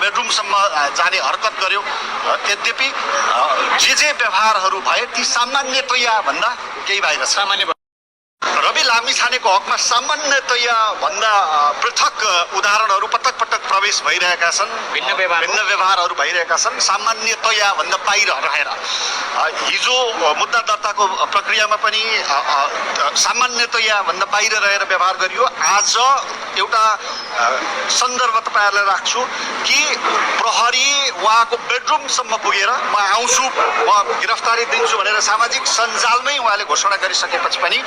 बेडरुमसम्म जाने हरकत गर्यो। यद्यपि जे व्यवहारहरू भए ती सामान्यतया भन्दा केही बाहिर छ। रवि लामिछानेको हकमा सामान्यतया भन्दा पृथक उदाहरणहरू पटक पटक प्रवेश भइरहेका छन्। भिन्न व्यवहारहरू भइरहेका छन् सामान्यतया भन्दा बाहिर रहेर। हिजो मुद्दा दर्ताको प्रक्रियामा पनि सामान्यतया भन्दा बाहिर रहेर व्यवहार गरियो। आज एउटा सन्दर्भ तपाईँहरूलाई राख्छु कि प्रहरी उहाँको बेडरुमसम्म पुगेर म आउँछु, म गिरफ्तारी दिन्छु भनेर सामाजिक सञ्जालमै उहाँले घोषणा गरिसकेपछि पनि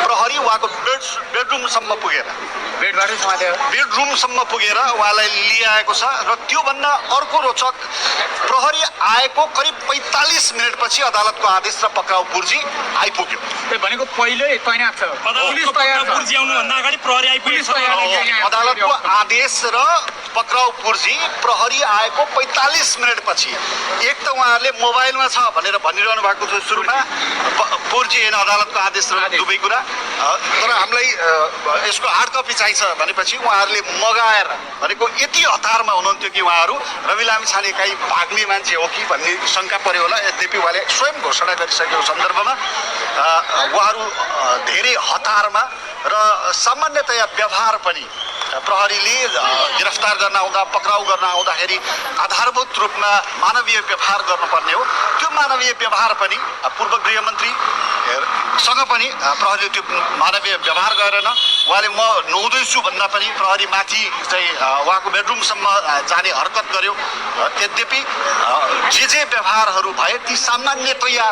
प्रहरी उहाँको बेडरुमसम्म पुगेर उहाँलाई लिआएको छ। र त्योभन्दा अर्को रोचक, प्रहरी आएको करिब 45 मिनटपछि अदालतको आदेश र पक्राउ पूर्जी आइपुग्यो। भनेको पहिल्यै तैनात छ, पुलिस तयार छ। पूर्जी आउनुभन्दा अगाडि प्रहरी आइपुगेको छ। अदालतको आदेश र पक्राउ पूर्जी प्रहरी आएको 45 मिनटपछि। एक त उहाँहरूले मोबाइलमा छ भनेर भनिरहनु भएको थियो सुरुमा, पूर्जी होइन अदालतको आदेश र दुवै कुरा। तर हामीलाई यसको हार्ड कपी चाहिन्छ भनेपछि उहाँहरूले मगाएर भनेको यति हतारमा हुनुहुन्थ्यो कि उहाँहरू रवि लामिछानेकै भाग्ने मान्छे हो कि भन्ने शङ्का पर्यो होला। यद्यपि उहाँले स्वयं घोषणा गरिसकेको सन्दर्भमा उहाँहरू धेरै हतारमा र सामान्यतया व्यवहार पनि प्रहरीले गिरफ्तार गर्न आउँदा पक्राउ गर्न आउँदाखेरि आधारभूत रूपमा मानवीय व्यवहार गर्नुपर्ने हो। त्यो मानवीय व्यवहार पनि पूर्व गृहमन्त्रीसँग पनि प्रहरीले त्यो मानवीय व्यवहार गरेन। उहाँले म नुहाउँदैछु भन्दा पनि प्रहरी माथि चाहिँ उहाँको बेडरुमसम्म जाने हरकत गर्यो। यद्यपि जे व्यवहारहरू भए ती सामान्यतया